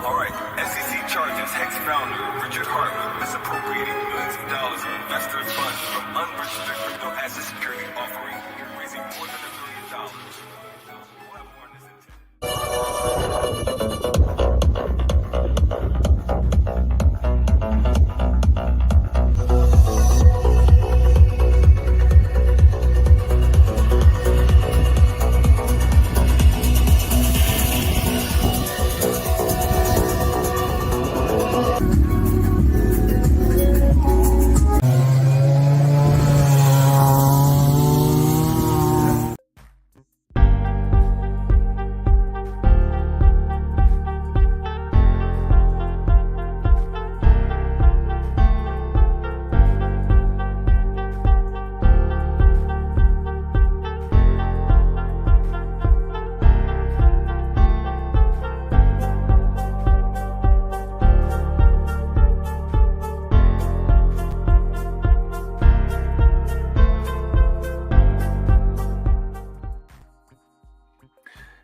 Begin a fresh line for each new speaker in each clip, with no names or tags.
All right, SEC charges Hex founder Richard Hartman misappropriating millions of dollars of investors' funds from unregistered crypto asset security offering, raising more than $1 billion. We'll have more on this in 10.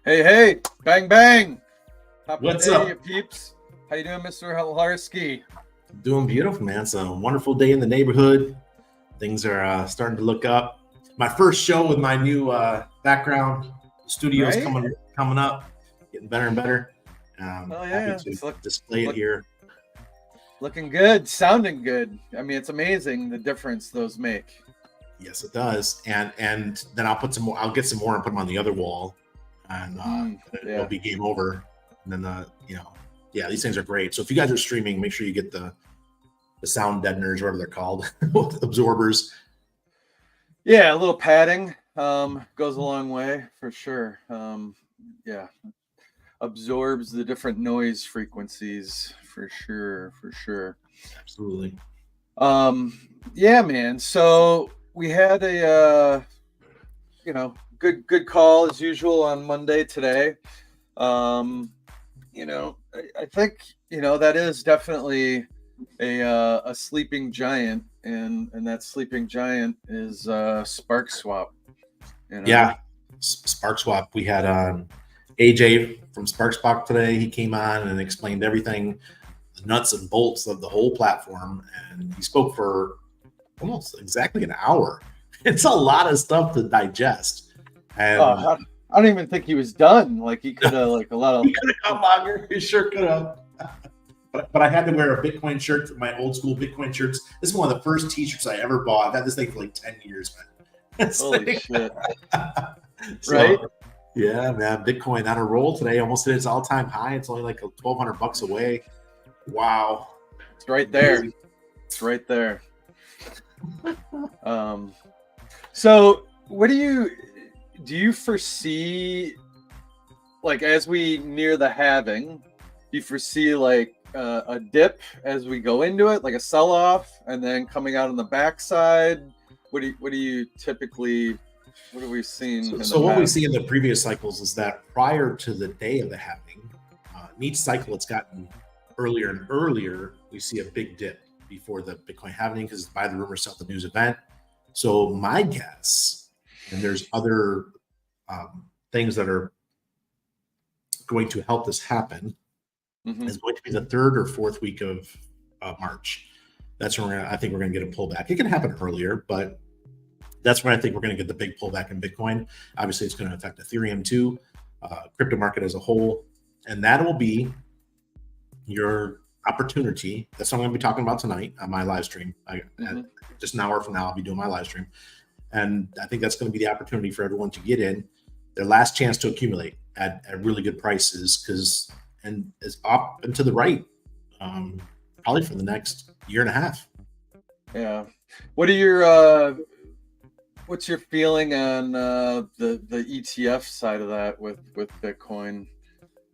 Hey, bang, bang. Top
What's
of the day,
up?
you peeps. How you doing, Mr. Hilarski?
Doing beautiful, man. It's a wonderful day in the neighborhood. Things are starting to look up. My first show with my new background. The studio's
Right?
coming up, getting better and better.
Oh, yeah.
Happy
It's
to display it here.
Looking good, sounding good. I mean, it's amazing the difference those make.
Yes, it does. And then I'll put some more. I'll get some more and put them on the other wall, and it'll be game over. And then yeah, these things are great. So if you guys are streaming, make sure you get the sound deadeners, whatever they're called, absorbers.
Yeah, a little padding goes a long way for sure. Yeah, absorbs the different noise frequencies for sure.
Absolutely.
Yeah, man. So we had a good call as usual on Monday today. I think that is definitely a sleeping giant, and that sleeping giant is Spark Swap.
Yeah, Spark Swap. We had AJ from Spark Swap today. He came on and explained everything, the nuts and bolts of the whole platform, and he spoke for almost exactly an hour. It's a lot of stuff to digest. And
I don't even think he was done. Like he could have, like a lot of.
He could have gone longer. He sure could have. But I had to wear a Bitcoin shirt, my old school Bitcoin shirts. This is one of the first T-shirts I ever bought. I've had this thing for like 10 years, man.
Holy shit!
So,
right?
Yeah, man. Bitcoin on a roll today. Almost hit its all-time high. It's only like $1,200 away. Wow.
It's right there. It's right there. So what do you foresee, like, as we near the halving, do you foresee like a dip as we go into it, like a sell-off, and then coming out on the backside? What have we seen?
So what we see in the previous cycles is that prior to the day of the halving, in each cycle it's gotten earlier and earlier, we see a big dip before the Bitcoin halving because it's by the rumor, sell the news event. So my guess, and there's other things that are going to help this happen, is going to be the third or fourth week of March. That's when I think we're going to get a pullback. It can happen earlier, but that's when I think we're going to get the big pullback in Bitcoin. Obviously, it's going to affect Ethereum too, crypto market as a whole, and that will be your opportunity. That's what I'm going to be talking about tonight on my live stream. Just an hour from now, I'll be doing my live stream. And I think that's going to be the opportunity for everyone to get in, their last chance to accumulate at really good prices, and it's up and to the right, probably for the next year and a half.
Yeah. What are your what's your feeling on the ETF side of that with Bitcoin?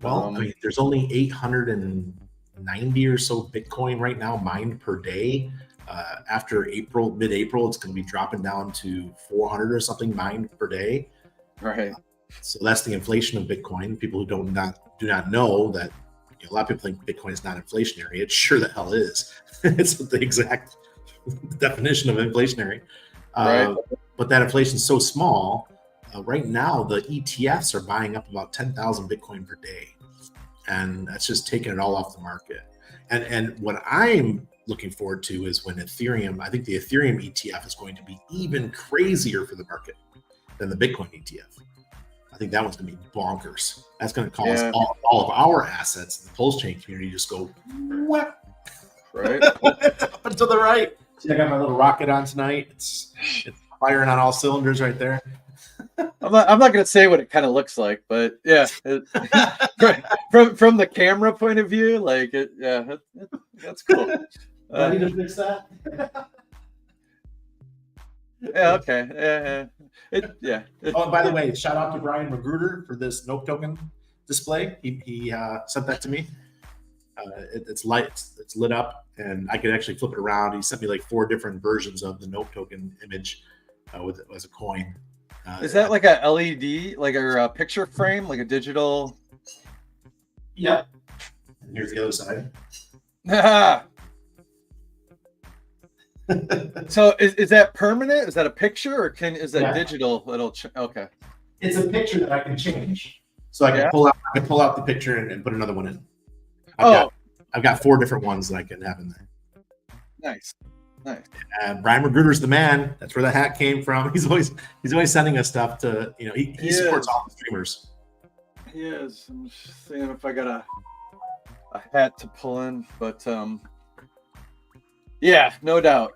Well, I mean, there's only 890 or so Bitcoin right now mined per day. After mid-April, it's going to be dropping down to 400 or something mined per day.
Right.
So that's the inflation of Bitcoin. People who do not know that, a lot of people think Bitcoin is not inflationary. It sure the hell is. It's the exact definition of inflationary.
Right.
But that inflation is so small. Right now, the ETFs are buying up about 10,000 Bitcoin per day. and that's just taking it all off the market. And what I'm looking forward to is when Ethereum, I think the Ethereum ETF is going to be even crazier for the market than the Bitcoin ETF. I think that one's going to be bonkers. That's going to cause all of our assets in the Pulse Chain community just go what?
Right
up and to the right. See, I got my little rocket on tonight. It's firing on all cylinders right there.
I'm not going to say what it kind of looks like, but yeah, from the camera point of view, like that's cool.
Do I need to fix that?
Yeah. Okay. Yeah.
Oh, and by the way, shout out to Brian Magruder for this Nope token display. He sent that to me. It's lit up, and I could actually flip it around. He sent me like 4 different versions of the Nope token image as a coin.
Is that like a LED, like a picture frame, like a digital?
Yep. And here's the other side.
So is that permanent? Is that a picture, or is that digital? Okay.
It's a picture that I can change, so I can pull out the picture and put another one in. I've got 4 different ones that I can have in there.
Nice.
Brian Magruder's the man. That's where the hat came from. He's always sending us stuff to, he supports all the streamers.
He is. I'm just seeing if I got a hat to pull in, but yeah, no doubt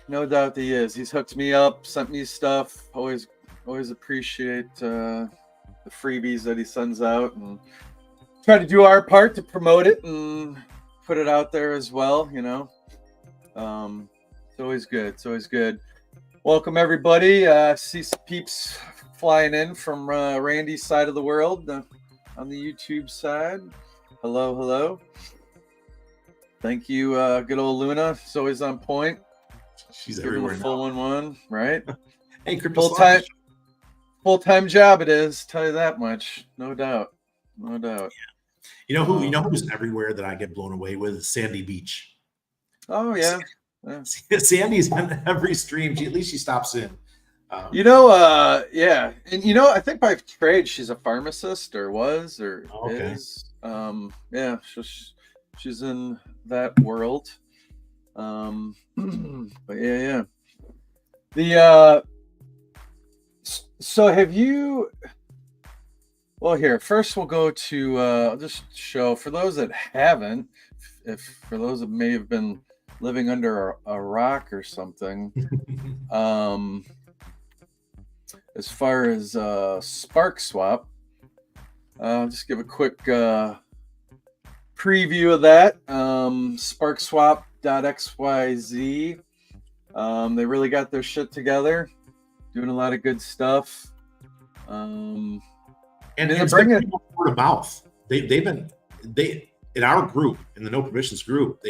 that he is. He's hooked me up, sent me stuff. Always appreciate the freebies that he sends out, and try to do our part to promote it and put it out there as well. It's always good. Welcome everybody. See some peeps flying in from Randy's side of the world on the YouTube side. Hello. Thank you, good old Luna. She's always on point.
She's everywhere now.
Full 1-1, right?
Hey, crypto
full-time job it is. Tell you that much. No doubt.
Yeah. You know who's everywhere that I get blown away with? Sandy Beach.
Oh yeah.
Sandy's on every stream. At least she stops in.
Yeah, and I think by trade she's a pharmacist, or was, or is. Yeah, she's in that world. But yeah. So have you? Well, here first we'll go to. I'll just show for those that haven't. For those that may have been living under a rock or something, as far as Spark Swap, I'll just give a quick preview of that. SparkSwap.xyz. They really got their shit together, doing a lot of good stuff.
And it's bringing people word of mouth. They've been in our group, in the No Permissions group,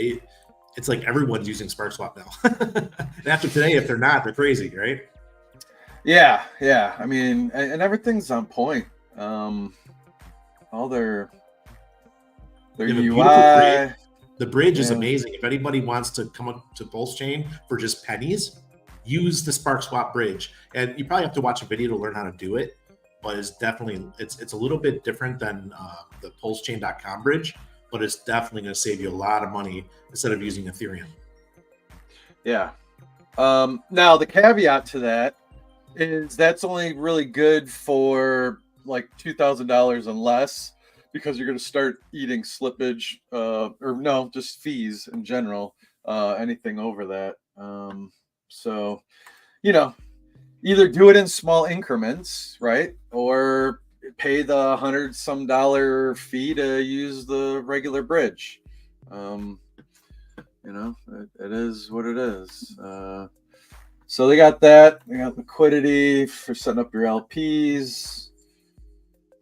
it's like everyone's using SparkSwap now. And after today, if they're not, they're crazy, right?
Yeah. I mean, and everything's on point. All their UI.
The bridge is amazing. If anybody wants to come up to Pulse Chain for just pennies, use the SparkSwap bridge. And you probably have to watch a video to learn how to do it, but it's definitely it's a little bit different than the pulsechain.com bridge, but it's definitely going to save you a lot of money instead of using Ethereum. Yeah.
Now the caveat to that is that's only really good for like $2,000 and less, because you're going to start eating slippage, or no, just fees in general. Anything over that. So, either do it in small increments, right? Or pay the $100-some fee to use the regular bridge. It is what it is. So they got that. They got liquidity for setting up your LPs.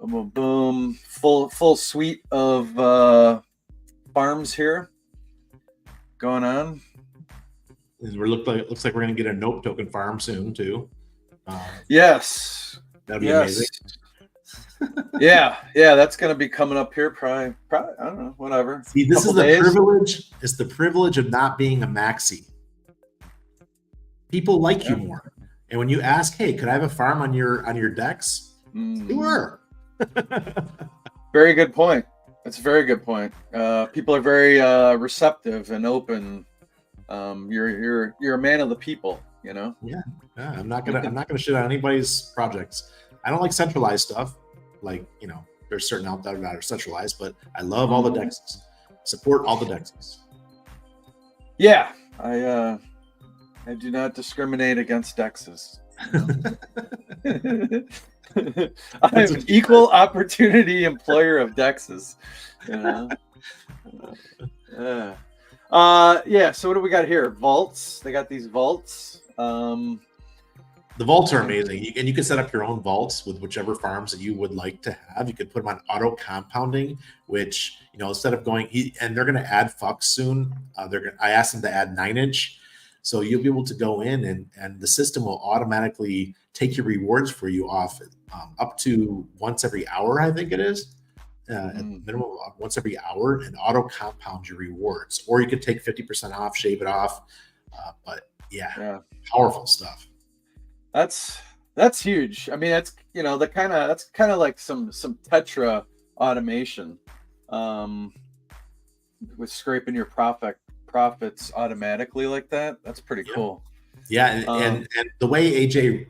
Boom. Full suite of farms here going on.
Looks like we're going to get a Nope token farm soon too.
Yes.
That'd be amazing.
yeah, that's going to be coming up here. Probably, I don't know, whatever.
See, this is the privilege. It's the privilege of not being a maxi. People like you more, and when you ask, "Hey, could I have a farm on your decks?" Sure.
Very good point. That's a very good point. People are very receptive and open. You're a man of the people, you know.
Yeah, I'm not gonna shit on anybody's projects. I don't like centralized stuff. Like, you know, there's certain out there that are centralized, but I love all the dexes. Support all the dexes.
Yeah, I do not discriminate against dexes. I'm an equal opportunity employer of dexes. You know. Yeah. So what do we got here? Vaults. They got these vaults.
The vaults are amazing. You can set up your own vaults with whichever farms that you would like to have. You could put them on auto compounding, which, you know, instead of going, and they're going to add Fucks soon. I asked them to add 9-inch. So you'll be able to go in and the system will automatically take your rewards for you off up to once every hour, I think it is. At minimum once every hour, and auto compound your rewards. Or you could take 50% off, shave it off. But yeah, powerful stuff.
That's huge. I mean, that's, you know, that's kind of like some Tetra automation, with scraping your profits automatically like that. That's pretty cool.
Yeah, and the way AJ,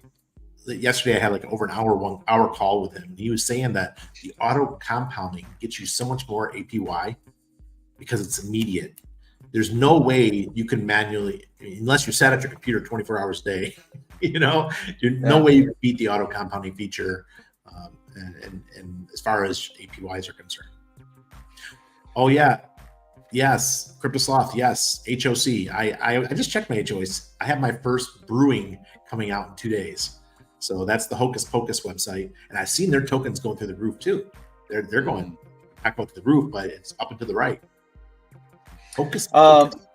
yesterday I had like over an hour, 1 hour call with him. He was saying that the auto compounding gets you so much more APY because it's immediate. There's no way you can manually, unless you sat at your computer 24 hours a day, you know, no way you can beat the auto compounding feature. And as far as APYs are concerned. Oh yeah. Yes. Cryptosloth. Yes. HOC. I just checked my HOCs. I have my first brewing coming out in 2 days. So that's the Hocus Pocus website. And I've seen their tokens going through the roof too. They're going back up to the roof, but it's up and to the right. Hocus Pocus.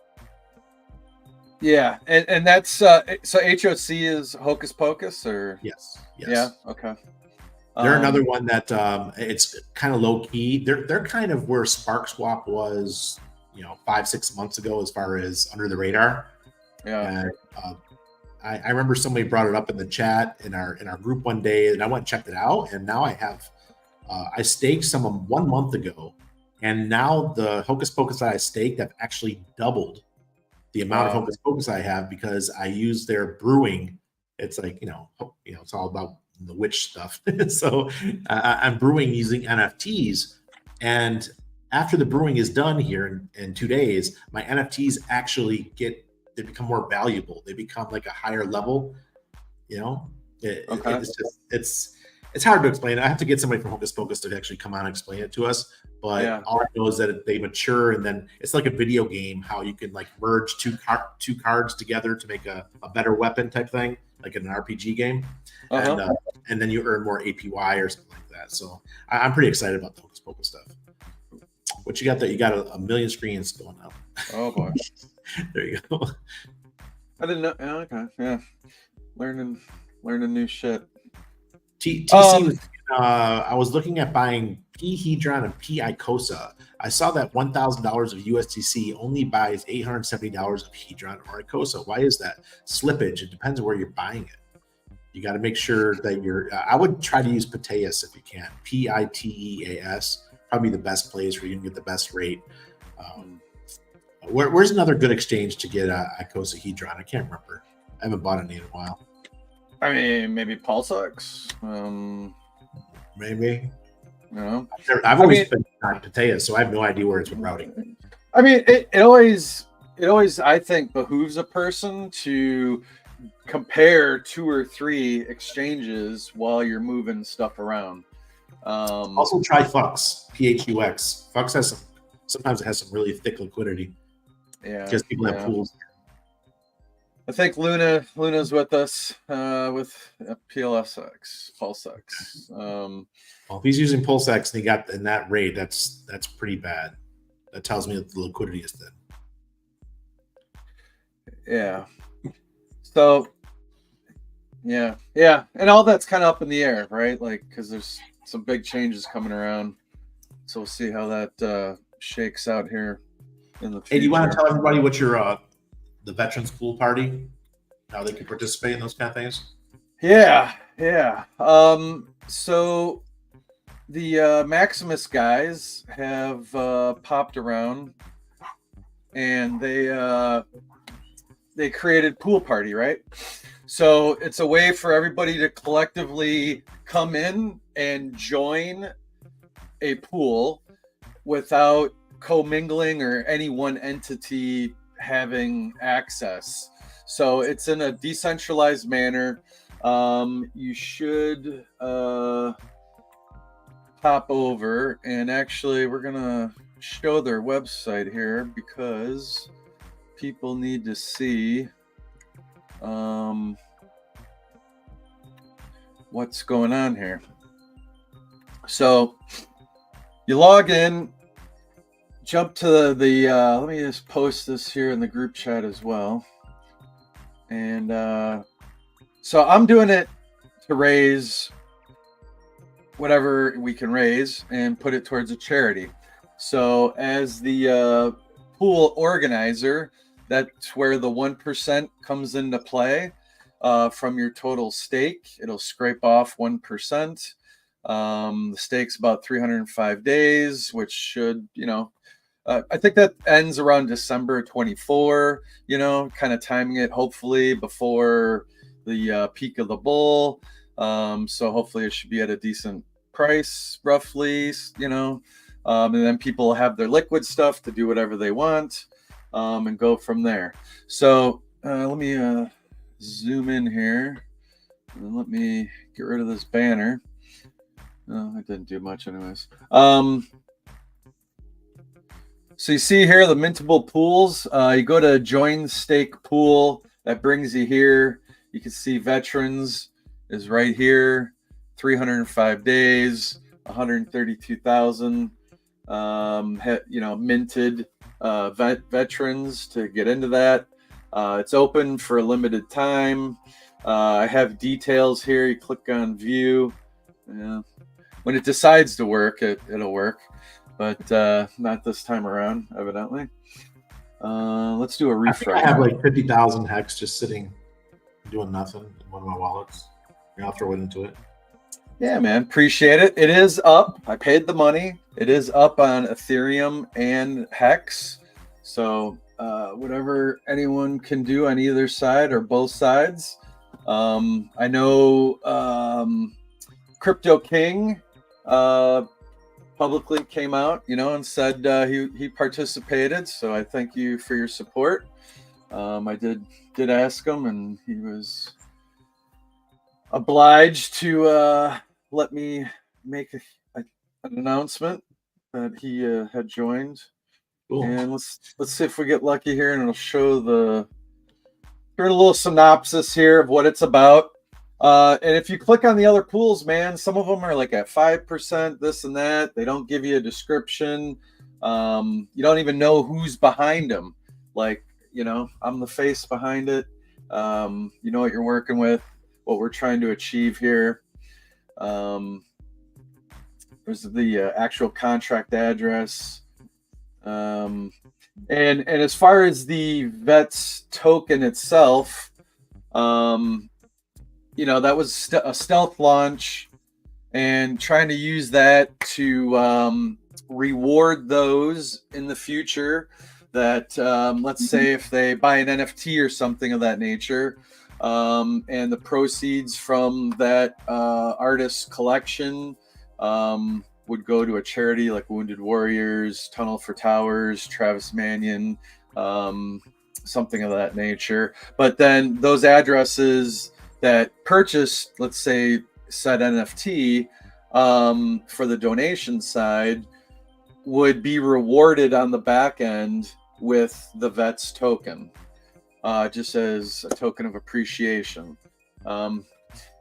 Yeah. And that's so HOC is Hocus Pocus, or?
Yes.
Yeah. Okay.
They're another one that it's kind of low key. They're kind of where Spark Swap was, you know, 5-6 months ago, as far as under the radar.
Yeah.
And, I remember somebody brought it up in the chat in our group one day, and I went and checked it out. And now I have I staked some of them 1 month ago, and now the Hocus Pocus that I staked have actually doubled the amount of Hocus Pocus I have, because I use their brewing. It's like, you know, it's all about the witch stuff. So I'm brewing using NFTs, and after the brewing is done here in 2 days, my NFTs actually they become more valuable. They become like a higher level, you know. It's hard to explain. I have to get somebody from Hocus Pocus to actually come on and explain it to us. But all I know is that they mature, and then it's like a video game, how you can like merge two cards together to make a better weapon type thing, like in an RPG game. And then you earn more APY or something like that. So I'm pretty excited about the Hocus Pocus stuff. What you got there? You got a million screens going up.
Oh boy.
There you go.
I didn't know. Yeah, okay. Yeah. Learning new shit.
I was looking at buying P Hedron and P Icosa. I saw that $1,000 of USDC only buys $870 of Hedron or Icosa. Why is that? Slippage. It depends on where you're buying it. You got to make sure that I would try to use Piteas if you can. Piteas, probably the best place where you can get the best rate. Where's another good exchange to get Icosa Hedron? I can't remember. I haven't bought any in a while.
I mean, maybe PulseX.
Maybe.
You know,
I've always been on Piteas, so I have no idea where it's been routing.
I mean, it always I think behooves a person to compare 2 or 3 exchanges while you're moving stuff around.
Also try Fucks, PHUX. Fucks sometimes it has some really thick liquidity.
Yeah,
because people have pools.
I think Luna's with us with PulseX.
Well, if he's using PulseX and he got in that rate, that's pretty bad. That tells me that the liquidity is thin.
Yeah. So, yeah, and all that's kind of up in the air, right? Like, because there's some big changes coming around, so we'll see how that shakes out here in the future.
Hey, do you want to tell everybody what your the Veterans Pool Party, how they can participate in those kind of things?
Yeah. So the Maximus guys have popped around, and they created Pool Party, right? So it's a way for everybody to collectively come in and join a pool without commingling or any one entity having access. So it's in a decentralized manner. You should pop over, and actually we're gonna show their website here because people need to see what's going on here. So you log in, jump to the let me just post this here in the group chat as well. And so I'm doing it to raise whatever we can raise and put it towards a charity. So as the pool organizer, that's where the 1% comes into play from your total stake. It'll scrape off 1%. The stake's about 305 days, which should, I think that ends around December 24, kind of timing it hopefully before the peak of the bull. So hopefully it should be at a decent price, roughly, and then people have their liquid stuff to do whatever they want and go from there. So let me zoom in here and let me get rid of this banner. Oh, it didn't do much anyways. So you see here the mintable pools. You go to join stake pool. That brings you here. You can see veterans is right here. 305 days, 132,000. Minted veterans to get into that. It's open for a limited time. I have details here. You click on view. When it decides to work, it'll work, but not this time around, evidently. Let's do a refresh.
I have like 50,000 hex just sitting, doing nothing in one of my wallets. I'll throw it into it.
Yeah, man, appreciate it. It is up. I paid the money. It is up on Ethereum and Hex. So whatever anyone can do on either side or both sides. I know Crypto King publicly came out, and said he participated. So I thank you for your support. I did ask him, and he was obliged to let me make an announcement that he had joined. Cool. And let's see if we get lucky here, and it'll show a little synopsis here of what it's about. And if you click on the other pools, man, some of them are like at 5%, this and that. They don't give you a description. You don't even know who's behind them. Like, I'm the face behind it. You know what you're working with, what we're trying to achieve here. There's the actual contract address. And as far as the VETS token itself, that was a stealth launch, and trying to use that to reward those in the future that, let's say if they buy an NFT or something of that nature, and the proceeds from that artist's collection would go to a charity like Wounded Warriors, Tunnel for Towers, Travis Manion, something of that nature. But then those addresses that purchased, let's say, said NFT for the donation side would be rewarded on the back end with the VETS token, just as a token of appreciation.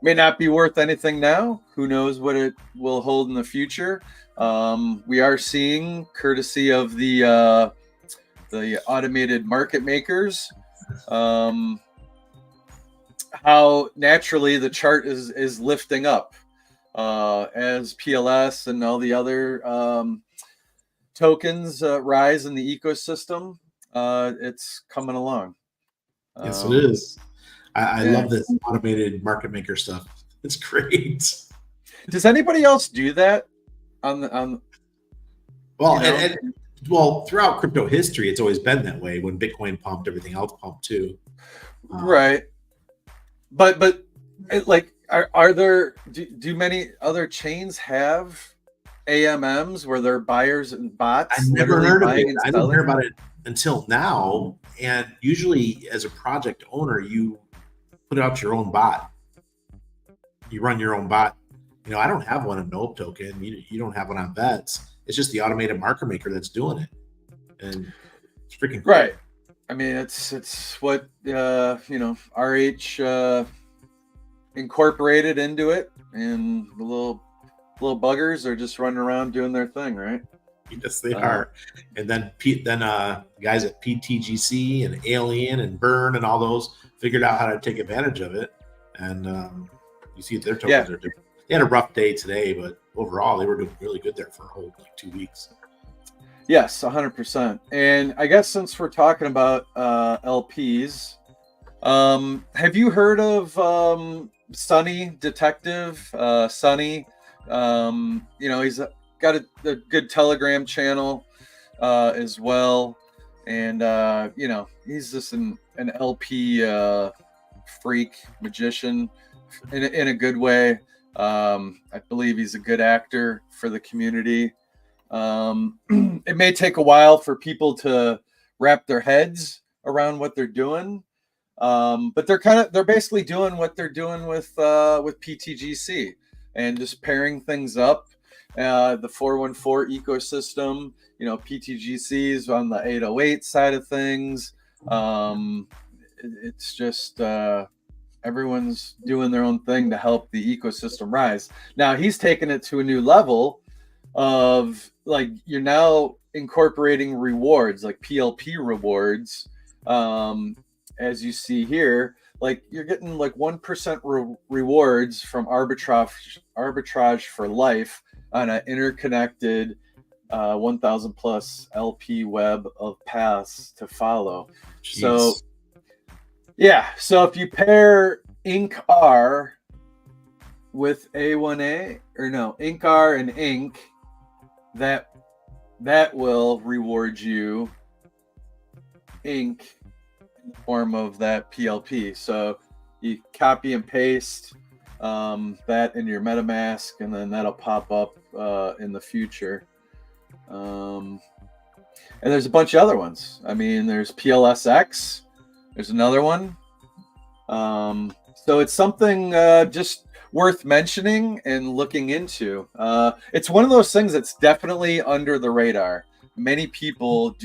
May not be worth anything now. Who knows what it will hold in the future? We are seeing, courtesy of the automated market makers, how naturally the chart is lifting up as PLS and all the other tokens rise in the ecosystem. It's coming along.
Yes, it is. I love this automated market maker stuff. It's great.
Does anybody else do that? on
Well,
you know?
well, throughout crypto history, it's always been that way. When Bitcoin pumped, everything else pumped too.
Right. But like, are there do many other chains have AMMs where they're buyers and bots
I never
literally
heard of
buying
it.
and
I didn't hear
selling?
about it until now. And usually, as a project owner, you put out your own bot. You run your own bot. You know, I don't have one on Nope Token. You don't have one on VETS. It's just the automated marker maker that's doing it, and it's freaking cool.
Right. I mean, it's what RH incorporated into it, and the little buggers are just running around doing their thing, right?
Yes, they are. And then guys at PTGC and Alien and Burn and all those figured out how to take advantage of it. And you see their tokens are doing. They had a rough day today, but overall they were doing really good there for a whole 2 weeks.
Yes, 100%. And I guess since we're talking about LPs, have you heard of Sunny Detective? Sunny, he's got a good Telegram channel as well, and he's just an LP freak magician in a good way. I believe he's a good actor for the community. It may take a while for people to wrap their heads around what they're doing, but they're basically doing what they're doing with PTGC and just pairing things up. The 414 ecosystem, PTGC is on the 808 side of things. It's just everyone's doing their own thing to help the ecosystem rise. Now he's taken it to a new level of, like, you're now incorporating rewards, like PLP rewards, as you see here. Like, you're getting like 1% rewards from arbitrage for life on an interconnected 1,000 plus LP web of paths to follow. Jeez. So yeah, so if you pair INC-R with A1A, or no, INC-R and INC, that will reward you INC in the form of that PLP. So you copy and paste that in your MetaMask, and then that'll pop up in the future. And there's a bunch of other ones. I mean, there's PLSX. There's another one. So it's something just worth mentioning and looking into. It's one of those things that's definitely under the radar. Many people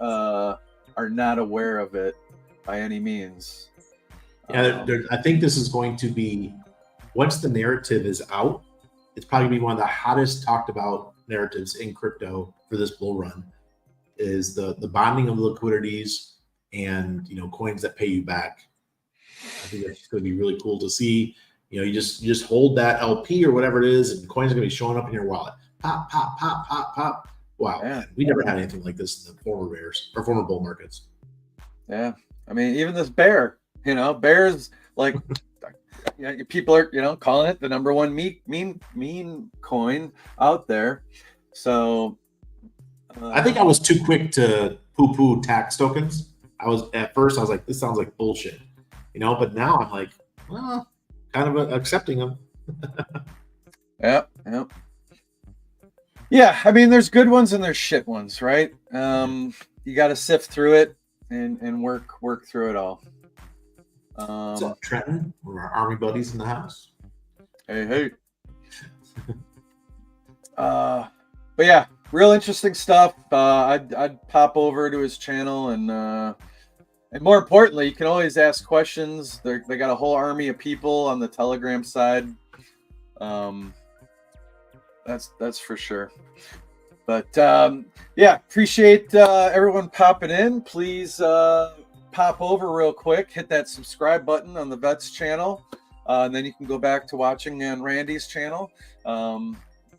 are not aware of it by any means.
Yeah, I think this is going to be, once the narrative is out, it's probably going to be one of the hottest talked about narratives in crypto for this bull run, is the bonding of liquidities and coins that pay you back. I think that's going to be really cool to see. You just hold that LP or whatever it is, and coins are going to be showing up in your wallet. Pop, pop, pop, pop, pop. Wow, yeah. Man, we never had anything like this in the former bears or former bull markets.
Yeah, I mean, even this bear, bears, like, people are calling it the number one meme coin out there. So
I think I was too quick to poo-poo tax tokens. At first I was like, this sounds like bullshit, but now I'm like, well, kind of accepting them.
Yeah. I mean, there's good ones and there's shit ones, right? You got to sift through it and work through it all.
What's up, Trenton? We're our army buddies in the house.
Hey. But yeah, real interesting stuff. I'd pop over to his channel, and more importantly, you can always ask questions. They got a whole army of people on the Telegram side. That's for sure. But yeah, appreciate everyone popping in. Please pop over real quick, hit that subscribe button on the VETS channel, and then you can go back to watching on Randy's channel.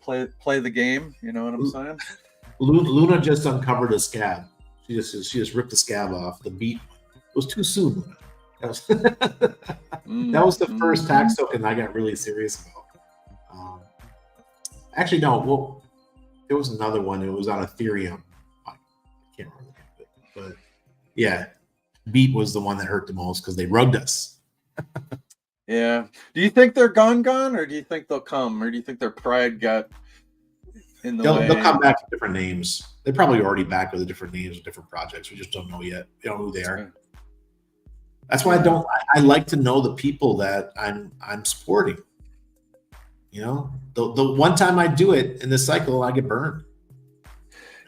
Play the game. You know what I'm saying?
Luna just uncovered a scab. She just ripped the scab off. The beat was too soon, Luna. That was the first tax token I got really serious about. Actually, no. Well, there was another one. It was on Ethereum. I can't remember the name of it, but yeah, Beat was the one that hurt the most because they rugged us.
Yeah. Do you think they're gone, or do you think they'll come, or do you think their pride got in the way?
They'll come back with different names. They're probably already back with different names and different projects. We just don't know yet. We don't know who they are. That's why I like to know the people that I'm supporting. You know, the one time I do it in this cycle, I get burned.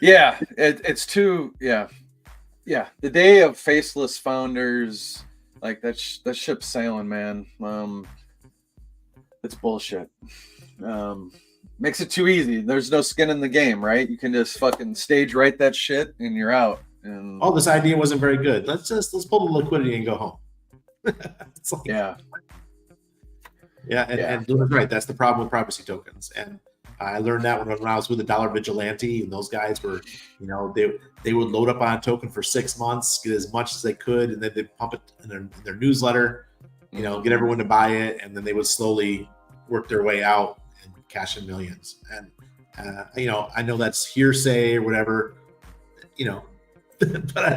Yeah, it's too. Yeah. The day of faceless founders, like that ship's sailing, man. It's bullshit. Makes it too easy. There's no skin in the game, right? You can just fucking stage right that shit and you're out. And
this idea wasn't very good. Let's pull the liquidity and go home. It's like,
yeah.
And Luna's right. That's the problem with privacy tokens. And I learned that when I was with the Dollar Vigilante, and those guys were, you know, they would load up on a token for 6 months, get as much as they could, and then they'd pump it in their newsletter, you know, get everyone to buy it, and then they would slowly work their way out and cash in millions. And you know, I know that's hearsay or whatever, you know, but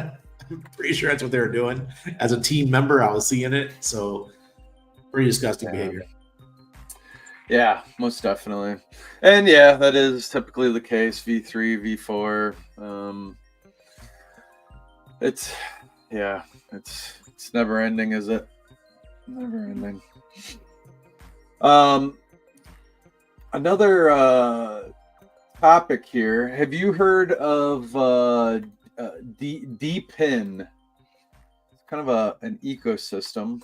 I'm pretty sure that's what they were doing. As a team member, I was seeing it, so pretty disgusting behavior.
Yeah, most definitely. And yeah, that is typically the case. V3, V4. It's never ending, is it? Never ending. Another topic here. Have you heard of DPIN? It's kind of an ecosystem.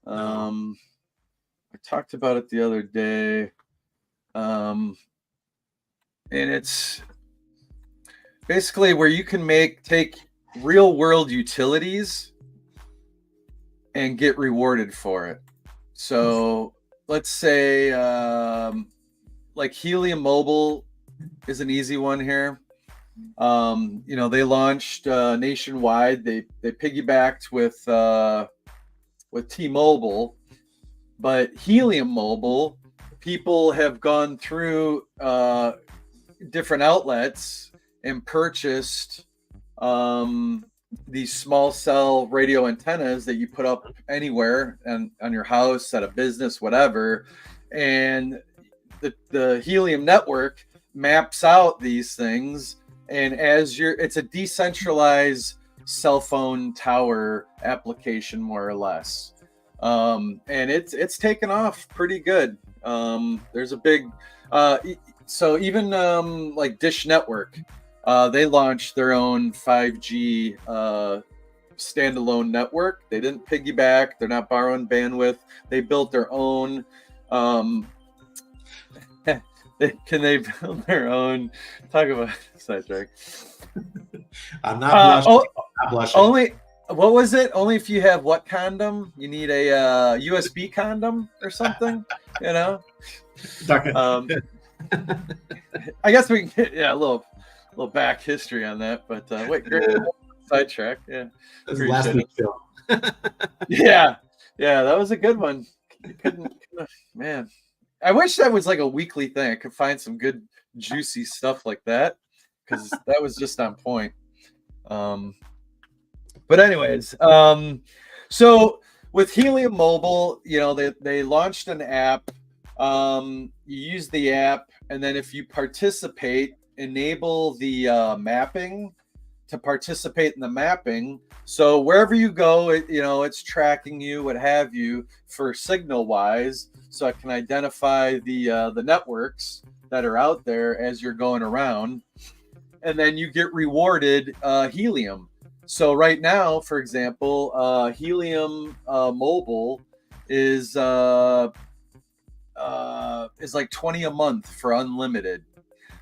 I talked about it the other day, and it's basically where you can take real world utilities and get rewarded for it. So let's say like Helium Mobile is an easy one here. You know, they launched nationwide. They piggybacked with T-Mobile. But Helium Mobile, people have gone through different outlets and purchased these small cell radio antennas that you put up anywhere and on your house, at a business, whatever. And the Helium network maps out these things, and it's a decentralized cell phone tower application, more or less. And it's taken off pretty good. There's a big so even like Dish Network, they launched their own 5G standalone network. They didn't piggyback, they're not borrowing bandwidth, they built their own. Can they build their own? Talk about sidetrack.
I'm not blushing. I'm blushing.
Only, what was it? Only if you have what condom? You need a USB condom or something, you know? I guess we can get a little back history on that, but wait, great sidetrack. Yeah.
That's last week's show.
Yeah, that was a good one. You couldn't, man. I wish that was like a weekly thing. I could find some good juicy stuff like that, because that was just on point. But anyways, so with Helium Mobile, you know, they launched an app. You use the app, and then if you participate, enable the mapping to participate in the mapping. So wherever you go, it's tracking you, what have you, for signal wise, so it can identify the networks that are out there as you're going around, and then you get rewarded helium. So right now, for example, Helium Mobile is like $20 a month for unlimited.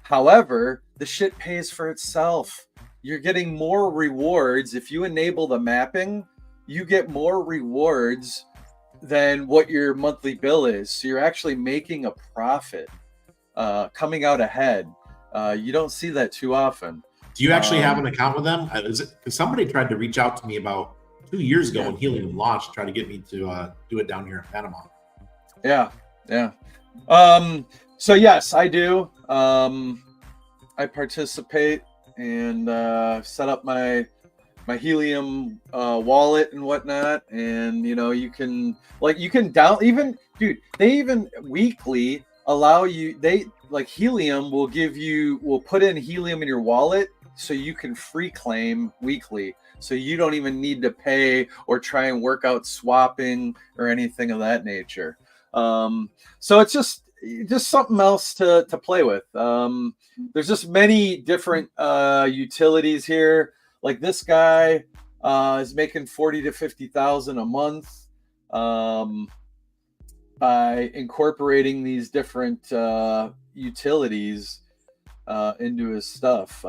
However, the shit pays for itself. You're getting more rewards. If you enable the mapping, you get more rewards than what your monthly bill is. So you're actually making a profit, coming out ahead. You don't see that too often.
Do you actually have an account with them? Because somebody tried to reach out to me about 2 years ago when Helium launched, try to get me to do it down here in Panama.
Yeah. So yes, I do. I participate and set up my helium wallet and whatnot, and you can down even, dude, they even weekly allow you, they like helium will put in helium in your wallet so you can free claim weekly, so you don't even need to pay or try and work out swapping or anything of that nature. So it's just something else to play with. There's just many different utilities here. Like this guy is making 40 to 50,000 a month by incorporating these different utilities into his stuff.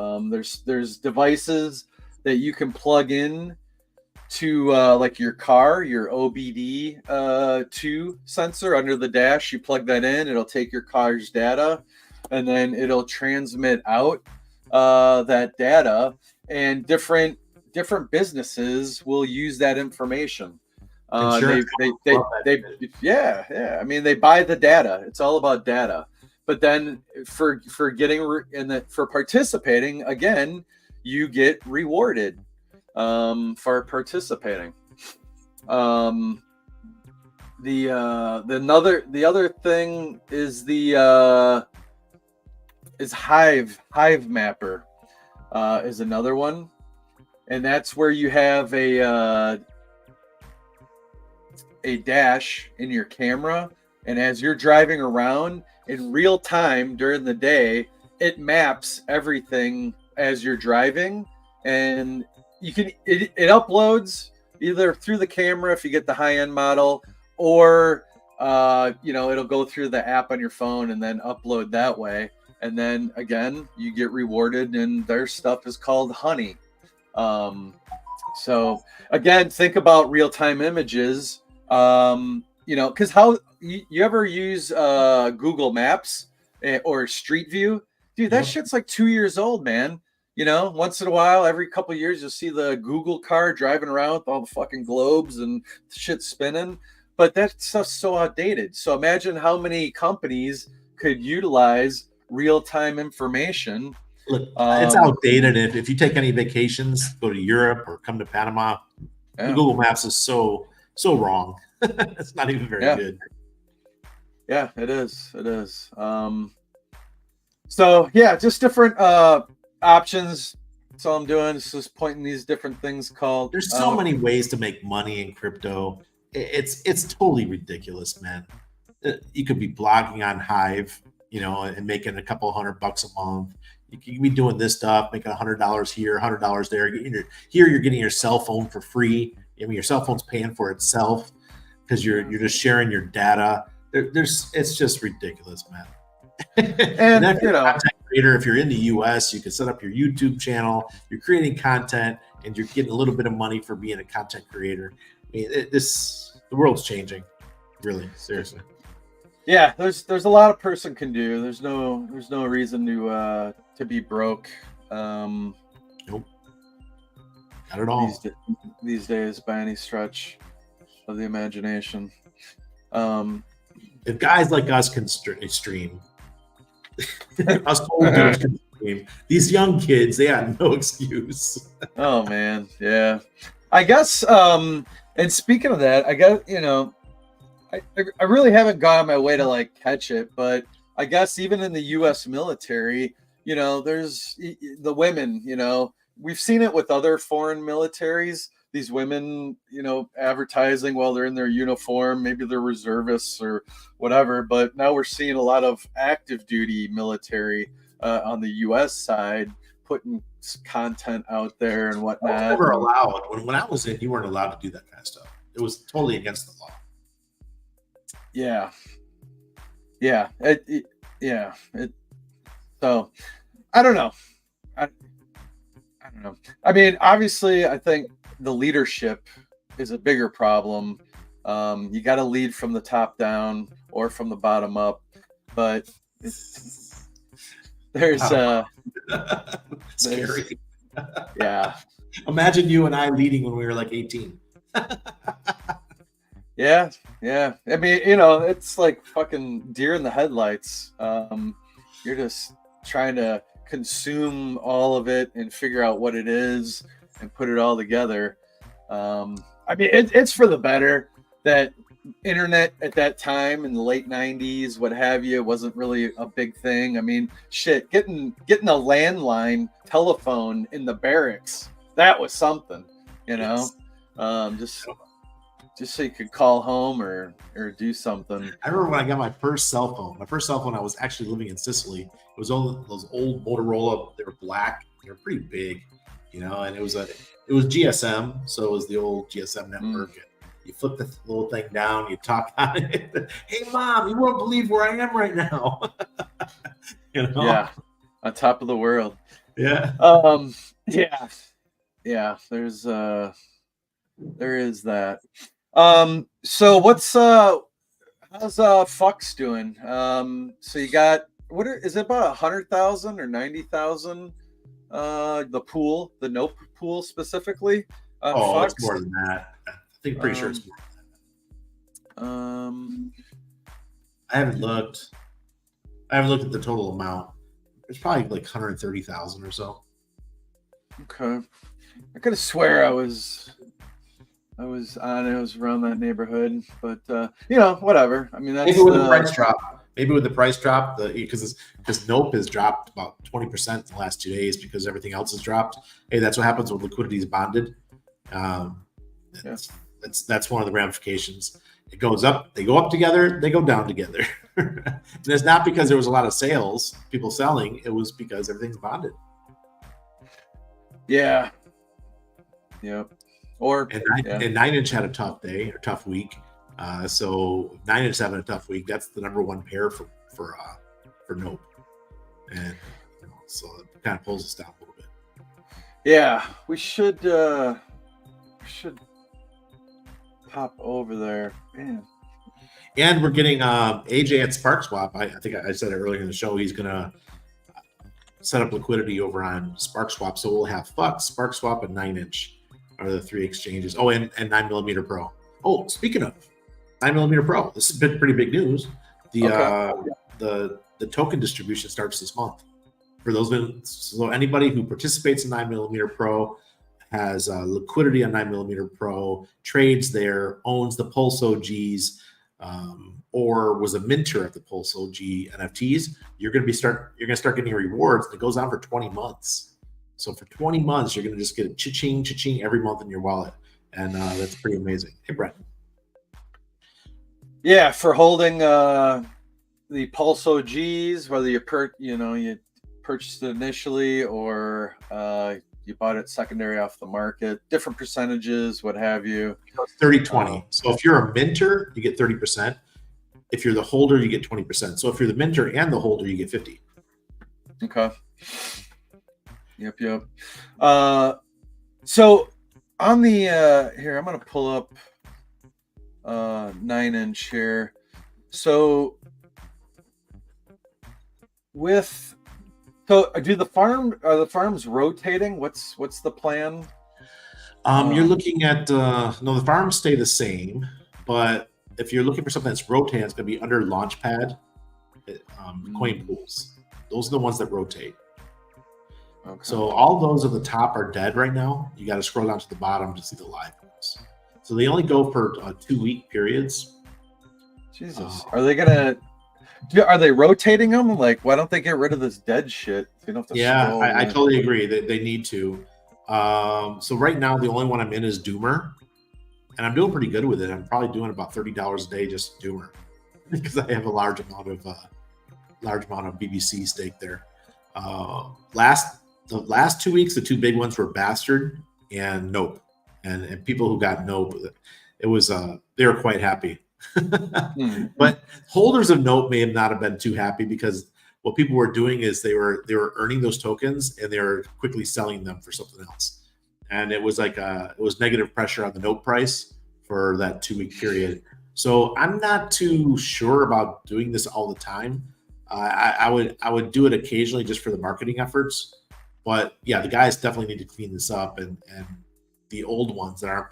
There's devices that you can plug in to like your car, your OBD2 sensor under the dash. You plug that in, it'll take your car's data, and then it'll transmit out that data, and different businesses will use that information. Yeah. I mean, they buy the data. It's all about data. But then for participating, again, you get rewarded for participating. The other thing is is Hive Mapper is another one, and that's where you have a dash in your camera, and as you're driving around in real time during the day, it maps everything as you're driving, and it uploads either through the camera if you get the high-end model, or it'll go through the app on your phone and then upload that way. And then again, you get rewarded, and their stuff is called Honey. So again, think about real-time images. Because how you ever use Google Maps or Street View? Dude, that shit's like 2 years old, man. Once in a while, every couple of years, you'll see the Google car driving around with all the fucking globes and shit spinning. But that stuff's so outdated. So imagine how many companies could utilize real-time information.
Look, it's outdated. If you take any vacations, go to Europe or come to Panama, Google Maps is so wrong. It's not even very good.
Yeah, it is. So yeah, just different options. That's all I'm doing. Is just pointing these different things called.
There's so many ways to make money in crypto. It's totally ridiculous, man. You could be blogging on Hive, and making a couple $100 a month. You could be doing this stuff, making $100 here, $100 there. Here, you're getting your cell phone for free. I mean, your cell phone's paying for itself because you're just sharing your data. It's just ridiculous, man. And if you're a content creator, if you're in the US, you can set up your YouTube channel. You're creating content, and you're getting a little bit of money for being a content creator. I mean, the world's changing, really, seriously.
Yeah, there's a lot a person can do. There's no reason to be broke.
Nope, not at all.
These days, by any stretch of the imagination.
If guys like us can stream, us old dudes can stream. These young kids, they have no excuse.
Oh man, yeah. I guess. And speaking of that, I guess I really haven't gone on my way to like catch it, but I guess even in the U.S. military, there's the women. We've seen it with other foreign militaries. These women, advertising while they're in their uniform, maybe they're reservists or whatever. But now we're seeing a lot of active duty military on the U.S. side putting content out there and whatnot.
Never allowed. When I was in, you weren't allowed to do that kind of stuff. It was totally against the law.
Yeah. So I don't know. I don't know. I mean, obviously, I think the leadership is a bigger problem. You got to lead from the top down or from the bottom up, but there's
scary.
Yeah.
Imagine you and I leading when we were like 18.
Yeah, yeah. I mean, it's like fucking deer in the headlights. You're just trying to consume all of it and figure out what it is and put it all together. I mean, it's for the better that internet at that time in the late '90s, what have you, wasn't really a big thing. I mean, shit, getting a landline telephone in the barracks, that was something, you know.
Yes.
Just so you could call home or do something.
I remember when I got my first cell phone. My first cell phone, I was actually living in Sicily. It was all those old Motorola. They were black. They were pretty big, and it was GSM, so it was the old GSM network. And you flip the little thing down, you talk on it. Hey, Mom, you won't believe where I am right now.
Yeah, on top of the world.
Yeah.
Yeah. There is that. So how's Fox doing? So you got is it about 100,000 or 90,000? The Nope pool specifically.
Fox? It's more than that. I think pretty sure it's more
than that.
I haven't looked at the total amount. It's probably like 130,000 or so.
Okay. I could have swear I was around that neighborhood, but whatever. I mean, that's
maybe with the price drop. Maybe with the price drop, because Nope has dropped about 20% in the last 2 days because everything else has dropped. Hey, that's what happens when liquidity is bonded. That's one of the ramifications. It goes up, they go up together, they go down together. And it's not because there was a lot of sales, people selling. It was because everything's bonded.
Yeah. Yep.
And 9-inch had a tough day or tough week. So 9-inch having a tough week. That's the number one pair for Nope, and so it kind of pulls us down a little bit.
Yeah, we should pop over there, man.
And we're getting AJ at SparkSwap. I think I said it earlier in the show. He's gonna set up liquidity over on SparkSwap, so we'll have SparkSwap, and 9-inch are the three exchanges. Oh, and 9mm Pro. Oh, speaking of 9mm Pro, this has been pretty big news. The token distribution starts this month. For those, so anybody who participates in 9mm Pro has liquidity on 9mm Pro, trades there, owns the Pulse OGs, or was a minter of the Pulse OG NFTs, you're going to start getting rewards. That goes on for 20 months. So for 20 months, you're going to just get a cha-ching every month in your wallet, and that's pretty amazing. Hey, Brett.
Yeah, for holding the Pulse OGs, whether you purchased it initially or you bought it secondary off the market, different percentages, what have you.
30-20. So if you're a minter, you get 30%. If you're the holder, you get 20%. So if you're the minter and the holder, you get 50.
Okay. Yep. So on the here, I'm gonna pull up 9-inch here. So are the farms rotating? What's the plan?
You're looking at the farms stay the same, but if you're looking for something that's rotating, it's going to be under Launchpad, coin pools. Those are the ones that rotate. Okay. So all those at the top are dead right now. You got to scroll down to the bottom to see the live ones. So they only go for 2-week periods.
Jesus, are they rotating them? Like, why don't they get rid of this dead shit? You don't have to
I totally agree that they need to. So right now, the only one I'm in is Doomer, and I'm doing pretty good with it. I'm probably doing about $30 a day just Doomer because I have a large amount of BBC stake there. The last 2 weeks, the two big ones were Bastard and Nope, and people who got Nope, it was they were quite happy. But holders of Nope may not have been too happy because what people were doing is they were earning those tokens and they were quickly selling them for something else, and it was like it was negative pressure on the Nope price for that 2-week period. So I'm not too sure about doing this all the time. I would do it occasionally just for the marketing efforts, but yeah, the guys definitely need to clean this up, and the old ones that are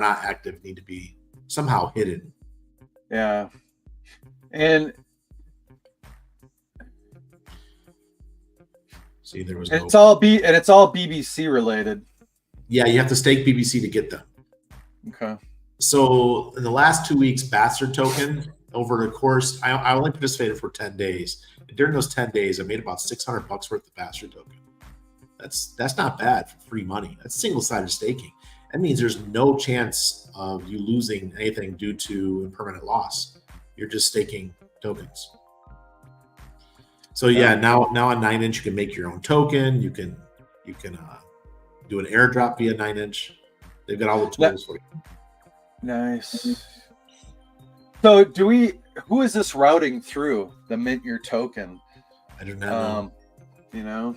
not active need to be somehow hidden.
Yeah. And
See, there was
it's all BBC related.
Yeah, you have to stake BBC to get them.
Okay.
So in the last 2 weeks, Bastard token over the course, I only participated for 10 days. And during those 10 days, I made about $600 worth of Bastard token. That's not bad for free money. That's single-sided staking. That means there's no chance of you losing anything due to impermanent loss. You're just staking tokens. So yeah, now on 9inch you can make your own token. You can do an airdrop via 9inch. They've got all the tools for you.
Nice. So who is this routing through the mint your token?
I do not know.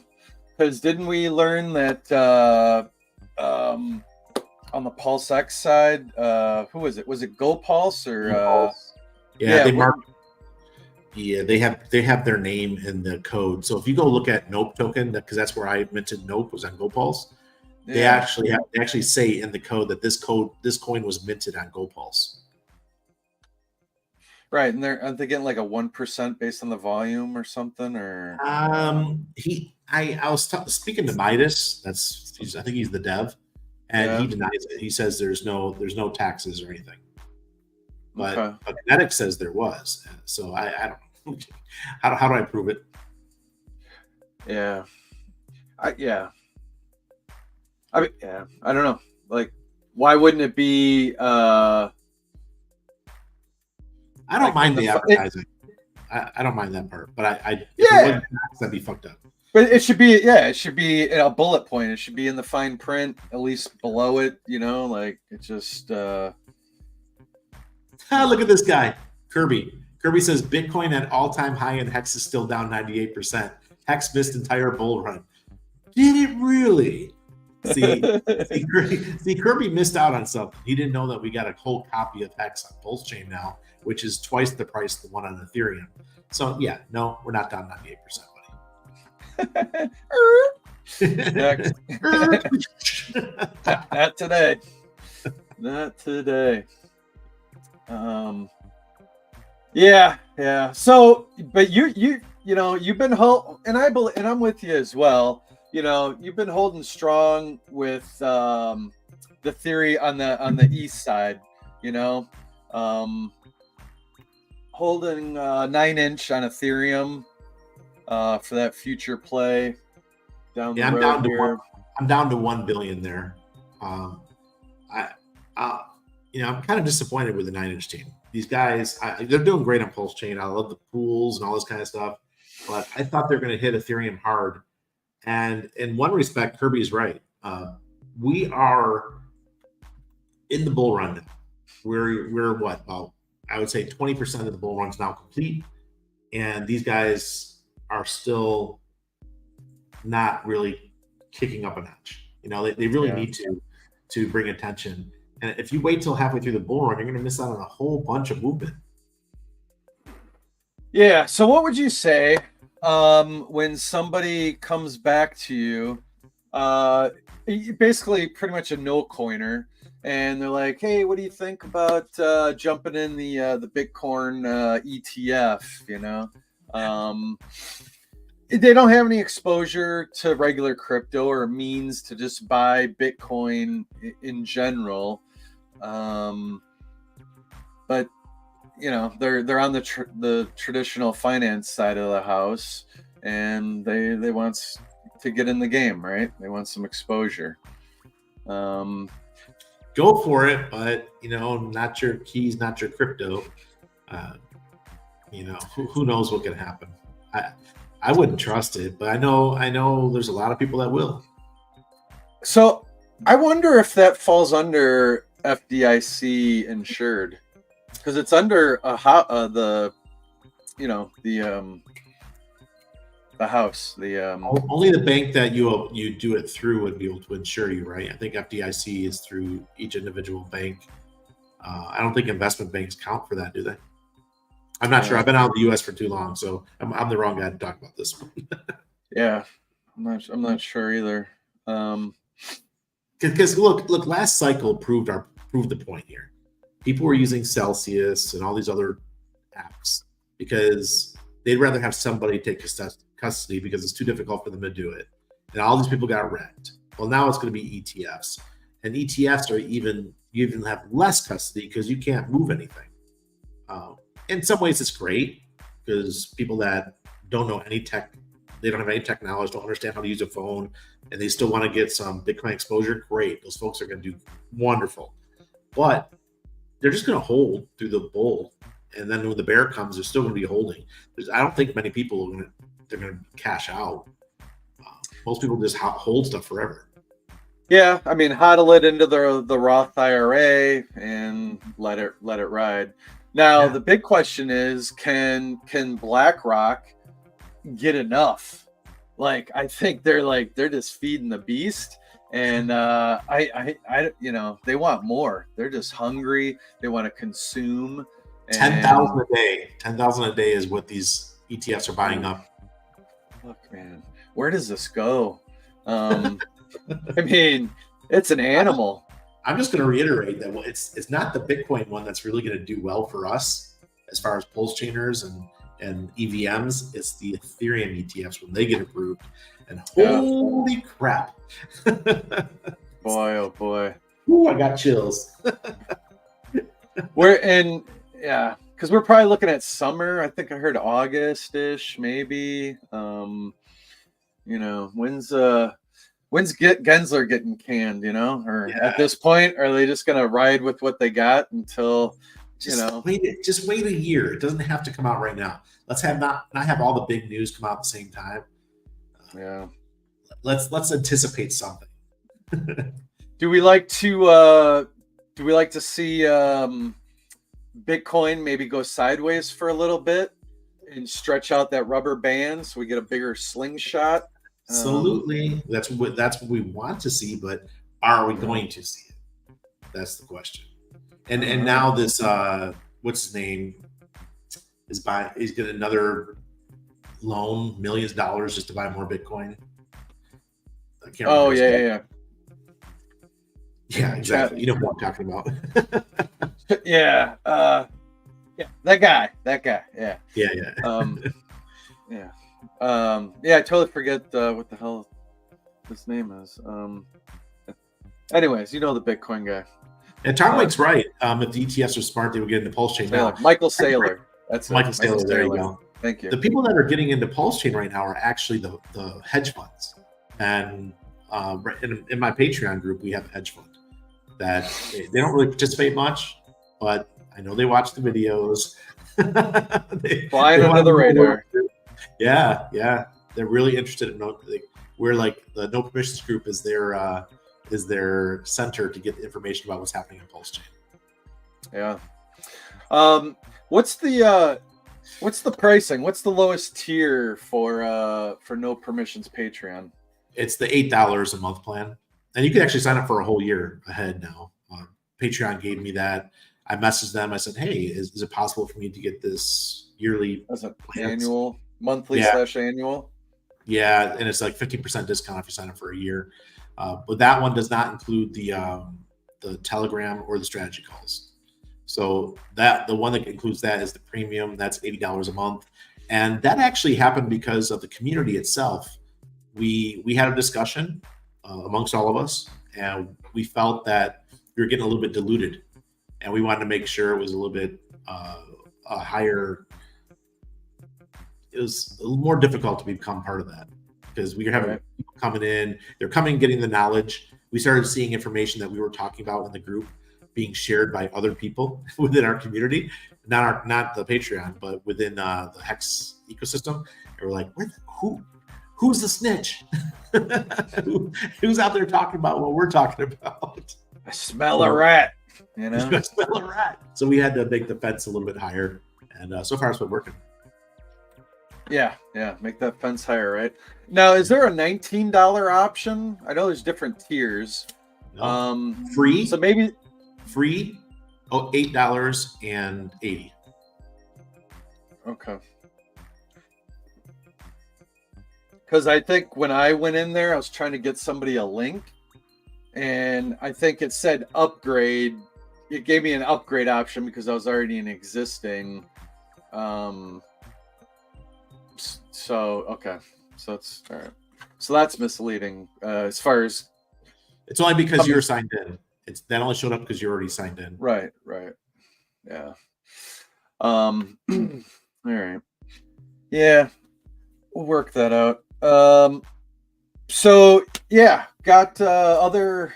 Because didn't we learn that on the Pulse X side, who was it? Was it GoPulse or
they mark. Yeah, they have their name in the code. So if you go look at Nope token, because that's where I minted Nope, was on GoPulse. Yeah. They actually say in the code that this coin was minted on GoPulse.
Right, and aren't they getting like a 1% based on the volume or something? Or
I was speaking to Midas. I think he's the dev, and he denies it. He says there's no taxes or anything. But Kinetic says there was. So I don't know. How do I prove it?
Yeah. I don't know. Like, why wouldn't it be
I don't mind the advertising. I don't mind that part. But if it wasn't tax, that'd be fucked up.
But it should be a bullet point. It should be in the fine print, at least below it, like it just
look at this guy, Kirby. Kirby says Bitcoin at all-time high and Hex is still down 98%. Hex missed entire bull run. Did it really? See, Kirby missed out on something. He didn't know that we got a whole copy of Hex on Pulse Chain now, which is twice the price of the one on Ethereum. So yeah, no, we're not down 98%, buddy.
Not today. Not today. Yeah. So, but you've been and I'm with you as well. You've been holding strong with the theory on the east side. Holding 9inch on Ethereum for that future play down the road here.
I'm down to 1 billion there. I'm kind of disappointed with the 9inch team. These guys, they're doing great on Pulse Chain. I love the pools and all this kind of stuff, but I thought they're going to hit Ethereum hard. And in one respect, Kirby is right. We are in the bull run now. We're what, about, I would say 20% of the bull run's now complete, and these guys are still not really kicking up a notch. They really need to bring attention. And if you wait till halfway through the bull run, you're going to miss out on a whole bunch of movement.
Yeah. So what would you say when somebody comes back to you, basically pretty much a no coiner, and they're like, "Hey, what do you think about jumping in the Bitcoin ETF?" They don't have any exposure to regular crypto or means to just buy Bitcoin in general. But they're on the traditional finance side of the house, and they want to get in the game, right? They want some exposure.
Go for it, but not your keys, not your crypto. Who knows what can happen? I wouldn't trust it, but I know there's a lot of people that will.
So I wonder if that falls under FDIC insured, because it's under the house.
Only the bank that you do it through would be able to insure you, right? I think FDIC is through each individual bank. I don't think investment banks count for that, do they? I'm not sure. I've been out of the U.S. for too long, so I'm the wrong guy to talk about this one.
Yeah, I'm not sure either.
Because look, last cycle proved the point here. people were using Celsius and all these other apps because they'd rather have somebody take custody because it's too difficult for them to do it. And all these people got wrecked. Well, now it's going to be ETFs, and ETFs are you even have less custody because you can't move anything. In some ways, it's great because people that don't know any tech, they don't have any tech knowledge, don't understand how to use a phone, and they still want to get some Bitcoin exposure. Great, those folks are going to do wonderful. But they're just going to hold through the bull, and then when the bear comes, they're still going to be holding. I don't think many people are they're going to cash out. Most people just hold stuff forever.
Yeah, I mean, hodl it into the Roth IRA and let it ride. Now, the big question is, can BlackRock get enough? Like, I think they're just feeding the beast, and I they want more. They're just hungry. They want to consume.
10,000 a day. 10,000 a day is what these ETFs are buying up.
Look, man, where does this go? I mean, it's an animal.
I'm just going to reiterate that it's not the Bitcoin one that's really going to do well for us as far as pulse chainers and EVMs. It's the Ethereum ETFs when they get approved. And holy crap.
Boy, oh boy.
Ooh, I got chills.
Because we're probably looking at summer. I think I heard August-ish, maybe. When's Gensler getting canned, or at this point, are they just going to ride with what they got until,
Just wait a year. It doesn't have to come out right now. Let's not have all the big news come out at the same time. Let's anticipate something.
Do we like to see Bitcoin maybe go sideways for a little bit and stretch out that rubber band so we get a bigger slingshot?
Absolutely. That's what we want to see, but are we going to see it? That's the question. And now this what's his name he's getting another loan, millions of dollars just to buy more Bitcoin. I can't remember. Yeah, exactly. You know what I'm talking about.
Yeah, that guy. I totally forget what the hell his name is. Anyways, the Bitcoin guy.
And Tom Lake's right. If the ETFs are smart, they would get into Pulse Chain now.
Michael Saylor. That's
Michael Saylor. There you go.
Thank you.
The people that are getting into Pulse Chain right now are actually the hedge funds. And in my Patreon group, we have a hedge fund that they don't really participate much, but I know they watch the videos.
Flying under the radar.
Yeah. They're really interested in we're like the No Permissions group is their center to get the information about what's happening in Pulse Chain.
Yeah. What's the pricing? What's the lowest tier for No Permissions Patreon?
It's the $8 a month plan, and you can actually sign up for a whole year ahead now. Patreon gave me that. I messaged them. I said, "Hey, is it possible for me to get this yearly?
As an annual, monthly/annual?"
Yeah, and it's like 15% discount if you sign up for a year. But that one does not include the Telegram or the strategy calls. So the one that includes that is the premium. That's $80 a month, and that actually happened because of the community itself. We had a discussion amongst all of us, and we felt that we were getting a little bit diluted, and we wanted to make sure it was a little bit a higher. It was a little more difficult to become part of that because we were having people coming in. They're coming, getting the knowledge. We started seeing information that we were talking about in the group being shared by other people within our community, not the Patreon, but within the Hex ecosystem. And we're like, who's the snitch? Who's out there talking about what we're talking about?
I smell a rat.
I smell a rat. So we had to make the fence a little bit higher, and so far it's been working.
Yeah, make that fence higher, right? Now, is there a $19 option? I know there's different tiers.
No. Free.
So maybe
free. $8.80.
Okay. Because I think when I went in there, I was trying to get somebody a link, and I think it said upgrade, it gave me an upgrade option because I was already an existing. So okay, so it's all right. So that's misleading as far as
It's only because you're signed in. That only showed up because you're already signed in.
right. Yeah. All right. Yeah, we'll work that out. So yeah, got other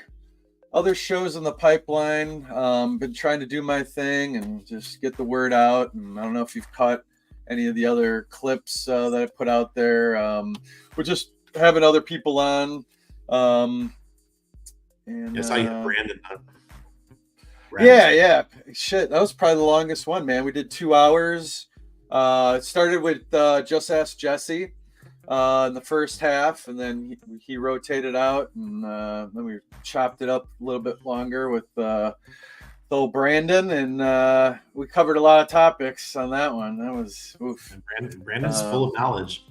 shows in the pipeline. Been trying to do my thing and just get the word out. And I don't know if you've caught any of the other clips that I put out there. We're just having other people on. And
Yes, I had Brandon on.
Yeah. Shit, that was probably the longest one, man. We did 2 hours. It started with Just Ask Jesse in the first half, and then he rotated out, and then we chopped it up a little bit longer with old Brandon, and we covered a lot of topics on that one. That was oof.
And Brandon's full of knowledge.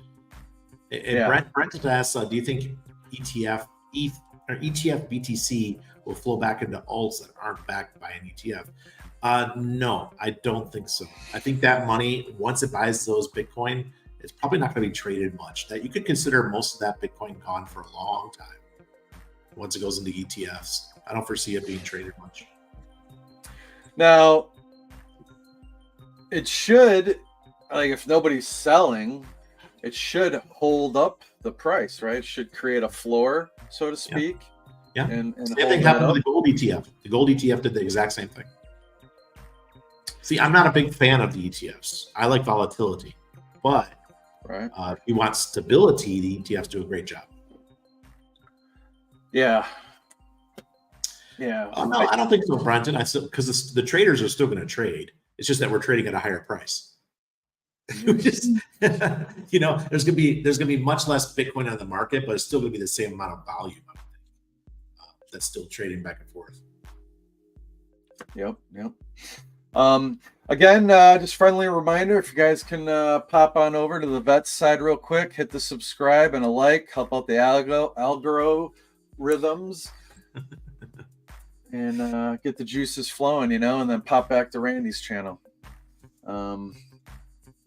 And Brent asked, do you think ETF BTC will flow back into alts that aren't backed by an ETF? No, I don't think so. I think that money, once it buys those Bitcoin, it's probably not going to be traded much. That you could consider most of that Bitcoin gone for a long time. Once it goes into ETFs, I don't foresee it being traded much.
Now, it should, like, if nobody's selling, it should hold up the price, right? It should create a floor, so to speak.
Yeah.
And
same thing happened with the gold ETF. The gold ETF did the exact same thing. See, I'm not a big fan of the ETFs. I like volatility, but if you want stability, the ETFs do a great job.
Yeah.
No, I don't think so, Brenton. Because the traders are still going to trade. It's just that we're trading at a higher price. Just, there's gonna be much less Bitcoin on the market, but it's still gonna be the same amount of volume. That's still trading back and forth.
Yep. Again, just friendly reminder, if you guys can pop on over to the VETS side real quick, hit the subscribe and a like, help out the algorithms, and get the juices flowing, and then pop back to Randy's channel.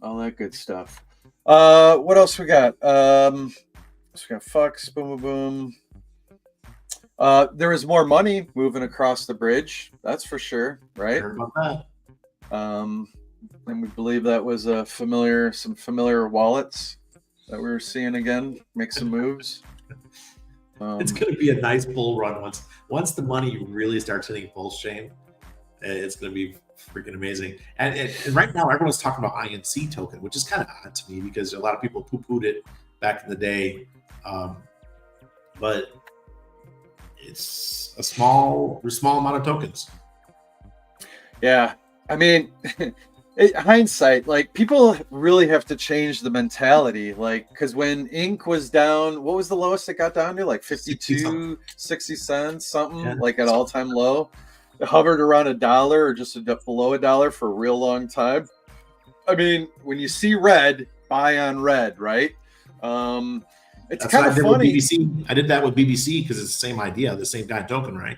All that good stuff. What else we got? So we got Fox, boom. There is more money moving across the bridge. That's for sure, right?
Heard about that.
And we believe that was some familiar wallets that we were seeing again make some moves.
It's going to be a nice bull run once the money really starts hitting pulse chain. It's going to be freaking amazing. And right now, everyone's talking about INC token, which is kind of odd to me because a lot of people poo-pooed it back in the day. But it's a small amount of tokens.
Yeah. I mean, hindsight, like, people really have to change the mentality. Like, because when ink was down, what was the lowest it got down to? Like 52, 60 cents, something, like at all-time low. It hovered around $1 or just below $1 for a real long time. I mean, when you see red, buy on red, right? It's kind of funny.
BBC. I did that with BBC because it's the same idea, the same kind of token, right?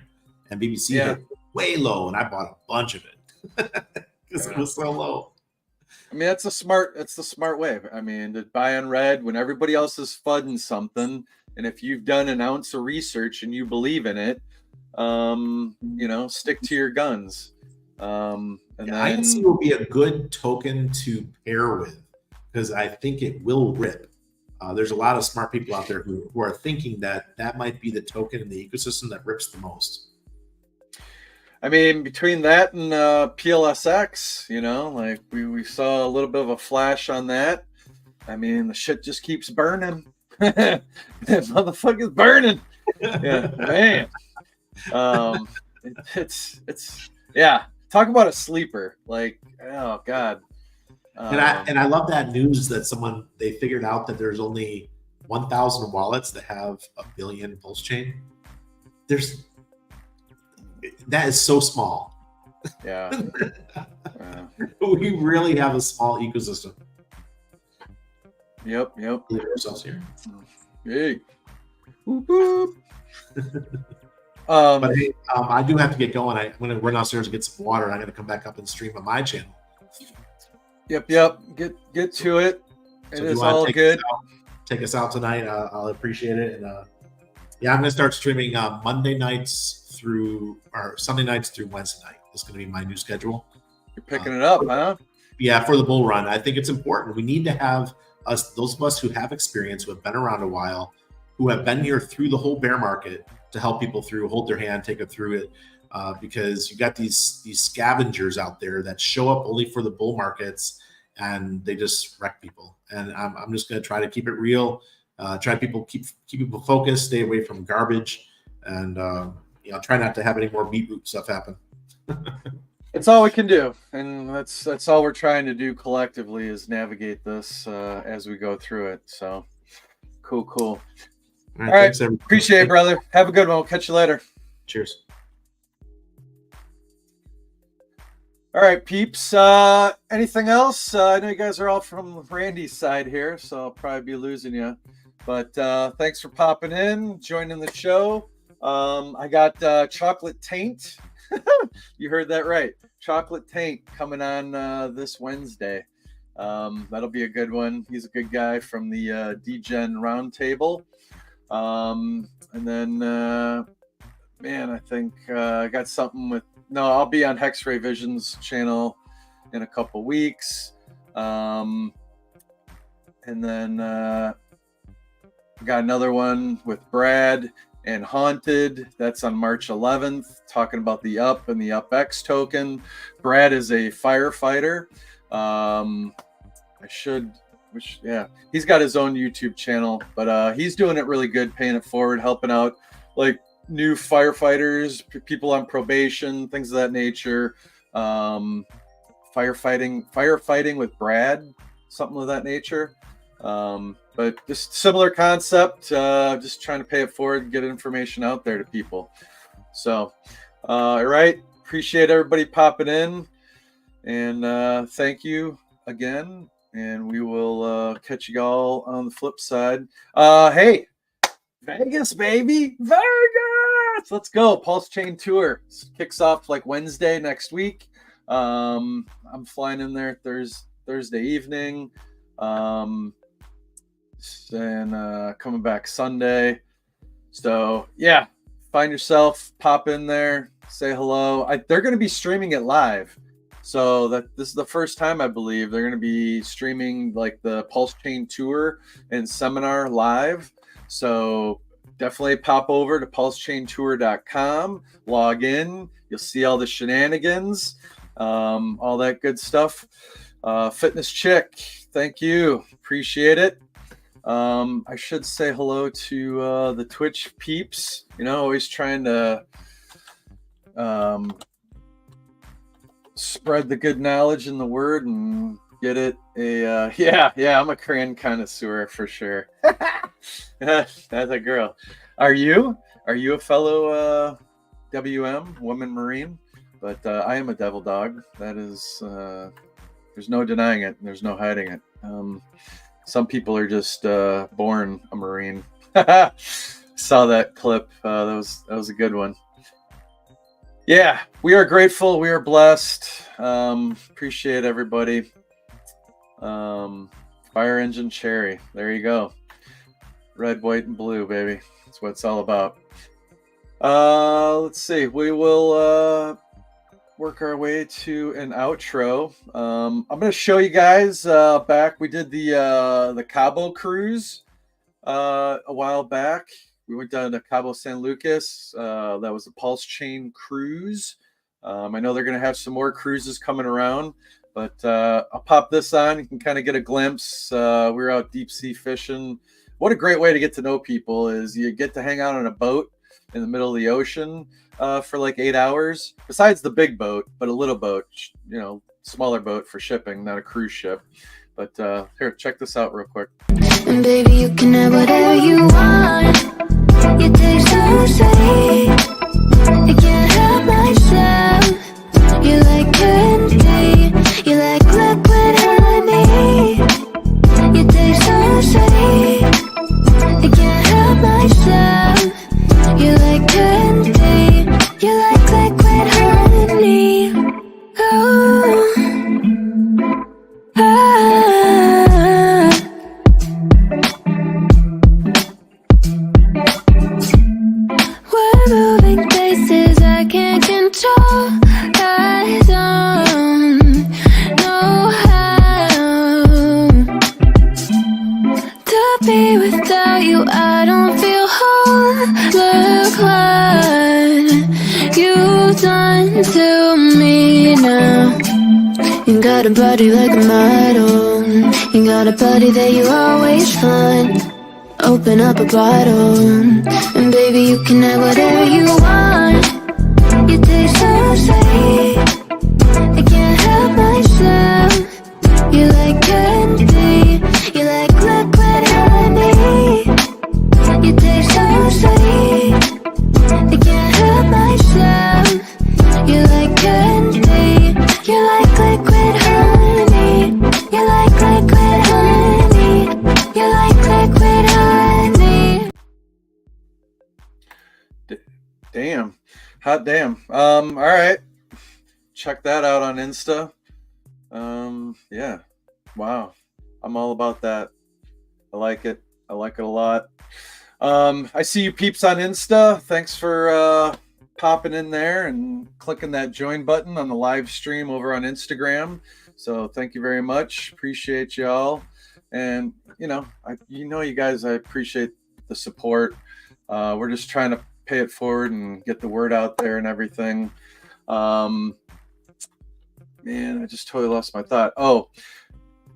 And BBC hit way low, and I bought a bunch of it because it was so low.
I mean, that's the smart way. I mean, to buy on red when everybody else is fudding something, and if you've done an ounce of research and you believe in it, stick to your guns. And then
INC will be a good token to pair with because I think it will rip. There's a lot of smart people out there who are thinking that might be the token in the ecosystem that rips the most.
I mean, between that and PLSX, like we saw a little bit of a flash on that. I mean, the shit just keeps burning. That motherfucker's burning. Yeah, man. It's talk about a sleeper. Like, oh god.
And I love that news that they figured out that there's only 1,000 wallets that have 1 billion pulse chain. That is so small.
Yeah.
We really have a small ecosystem.
Yep.
Leave ourselves here.
Hey. Whoop, whoop.
But hey, I do have to get going. I'm going to run downstairs and get some water. And I'm going to come back up and stream on my channel.
Yep. Get to it.
So
It is all good.
Take us out tonight. I'll appreciate it. And yeah, I'm going to start streaming Monday nights through or Sunday nights through Wednesday night. That's going to be my new schedule.
You're picking it up, huh?
Yeah, for the bull run. I think it's important. We need to have those of us who have experience, who have been around a while, who have been here through the whole bear market to help people through, hold their hand, take it through it. Because you got these scavengers out there that show up only for the bull markets and they just wreck people. And I'm just going to try to keep it real. Try people keep people focused, stay away from garbage, and try not to have any more beetroot stuff happen.
It's all we can do, and that's all we're trying to do collectively is navigate this as we go through it. So cool. All right. Thanks, appreciate it, brother. Have a good one. We'll catch you later.
Cheers.
All right, peeps. Anything else? I know you guys are all from Randy's side here, so I'll probably be losing you. But thanks for popping in, joining the show. I got Chocolate Taint. You heard that right. Chocolate Taint coming on this Wednesday. That'll be a good one. He's a good guy from the D-Gen Roundtable. And then, man, I think I got something with... No, I'll be on Hex-Ray Vision's channel in a couple weeks. And then got another one with Brad and Haunted. That's on March 11th, talking about the UP and the UpX token. Brad is a firefighter. He's got his own YouTube channel, but he's doing it really good, paying it forward, helping out like new firefighters, people on probation, things of that nature. Firefighting with Brad, something of that nature. But just similar concept, just trying to pay it forward and get information out there to people. So, all right. Appreciate everybody popping in, and thank you again. And we will catch you all on the flip side. Hey, Vegas, baby, Vegas! Let's go. Pulse Chain Tour kicks off like Wednesday next week. I'm flying in there Thursday evening. And coming back Sunday. So yeah, find yourself, pop in there, say hello. They're going to be streaming it live. So this is the first time, I believe, they're going to be streaming like the Pulse Chain Tour and seminar live. So definitely pop over to pulsechaintour.com, log in. You'll see all the shenanigans, all that good stuff. Fitness Chick, thank you. Appreciate it. I should say hello to the Twitch peeps. Always trying to spread the good knowledge in the word and get it I'm a crayon connoisseur for sure. That's a girl. Are you a fellow WM, woman Marine? But I am a devil dog. That is there's no denying it. There's no hiding it. Some people are just born a Marine. Saw that clip. That was a good one. Yeah, we are grateful. We are blessed. Appreciate everybody. Fire Engine Cherry. There you go. Red, white, and blue, baby. That's what it's all about. Let's see. We will work our way to an outro. I'm going to show you guys back. We did the Cabo cruise a while back. We went down to Cabo San Lucas. That was a Pulse Chain cruise. I know they're going to have some more cruises coming around, but I'll pop this on. You can kind of get a glimpse. We were out deep sea fishing. What a great way to get to know people is you get to hang out on a boat in the middle of the ocean for like 8 hours, besides the big boat, but a little boat, smaller boat for shipping, not a cruise ship. But here, check this out real quick.
And baby, you can have whatever you want. You taste so sweet, I can't help myself. You like candy, you like liquid honey. You taste so sweet, I can't help myself. You like candy. to me now. You got a body like a model. You got a body that you always find. Open up a bottle, and baby, you can have whatever you want. You taste so sweet, I can't help myself. You like candy, you like liquid honey. You taste so sweet, I can't help myself. You like candy, you like liquid honey. You like liquid honey. You like liquid honey.
Damn. Hot damn. All right. Check that out on Insta. Yeah. Wow. I'm all about that. I like it. I like it a lot. I see you peeps on Insta. Thanks for popping in there and clicking that join button on the live stream over on Instagram. So thank you very much. Appreciate y'all. And you guys, I appreciate the support. We're just trying to pay it forward and get the word out there and everything. Man, I just totally lost my thought. Oh,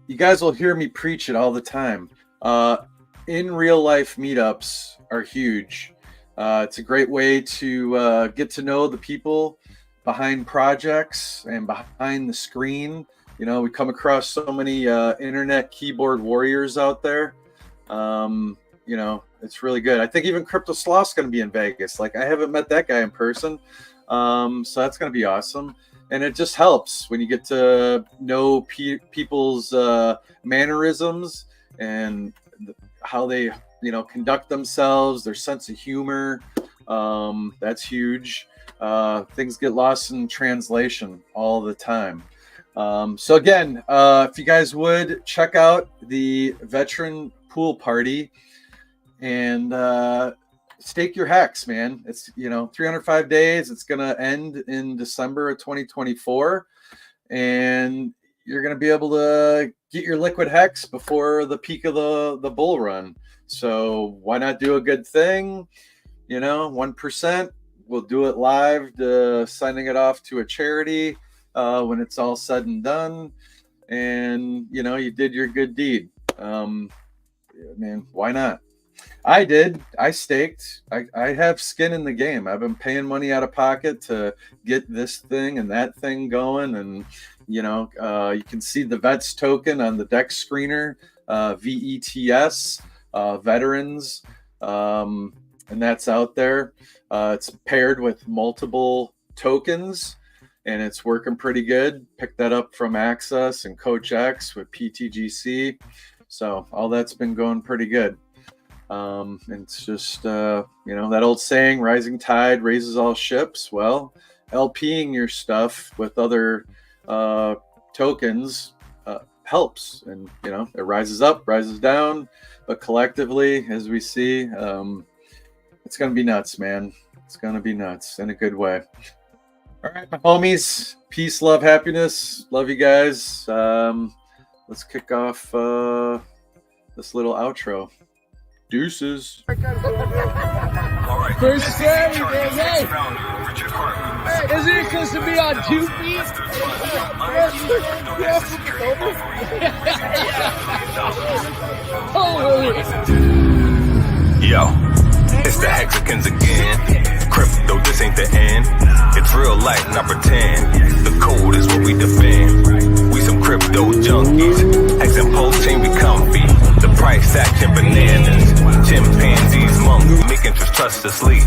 you guys will hear me preach it all the time. In real life meetups are huge. It's a great way to get to know the people behind projects and behind the screen. We come across so many internet keyboard warriors out there. It's really good. I think even Crypto Sloth's going to be in Vegas. Like, I haven't met that guy in person. So that's going to be awesome. And it just helps when you get to know people's mannerisms and how they, conduct themselves, their sense of humor. That's huge. Things get lost in translation all the time. So again, if you guys would check out the veteran pool party and stake your hex, man. It's 305 days. It's gonna end in December of 2024, and you're gonna be able to get your liquid hex before the peak of the bull run. So why not do a good thing? 1%. We'll do it live, signing it off to a charity when it's all said and done, and you did your good deed. Man, why not? I did. I staked. I have skin in the game. I've been paying money out of pocket to get this thing and that thing going. And, you can see the VETS token on the deck screener, VETS, veterans. And that's out there. It's paired with multiple tokens, and it's working pretty good. Picked that up from Access and Coach X with PTGC. So all that's been going pretty good. And it's just, that old saying, rising tide raises all ships. Well, LPing your stuff with other tokens helps. And, it rises up, rises down. But collectively, as we see, it's going to be nuts, man. It's going to be nuts in a good way. All right, my homies. Peace, love, happiness. Love you guys. Let's kick off this little outro. Deuces.
All right.
First Saturday, hey.
Founder, Richard Hartman.
Hey, isn't it supposed to be on 2 feet? Holy.
Yo, it's the Hexicans again. Crypto, this ain't the end. It's real life, not pretend. The code is what we defend. We some crypto junkies. Hex and pulse chain be comfy. The price action bananas. Chimpanzees, monks, making trust to sleep.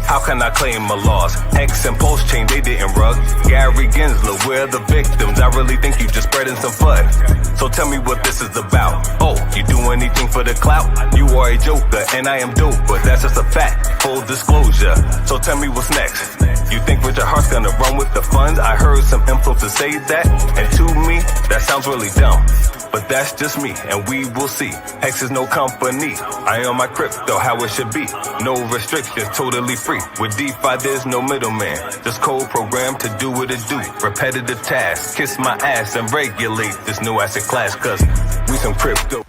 How can I claim a loss? Hex and pulse chain, they didn't rug. Gary Gensler, we're the victims. I really think you just spreading some FUD. So tell me what this is about. Oh, you do anything for the clout? You are a joker and I am dope, but that's just a fact. Full disclosure. So tell me what's next. You think Richard Hart's gonna run with the funds? I heard some influencers say that, and to me, that sounds really dumb. But that's just me, and we will see. Hex is no company. I own my crypto how it should be. No restrictions, totally free. With DeFi, there's no middleman. Just code program to do what it do. Repetitive tasks, kiss my ass and regulate this new asset class, cause we some crypto.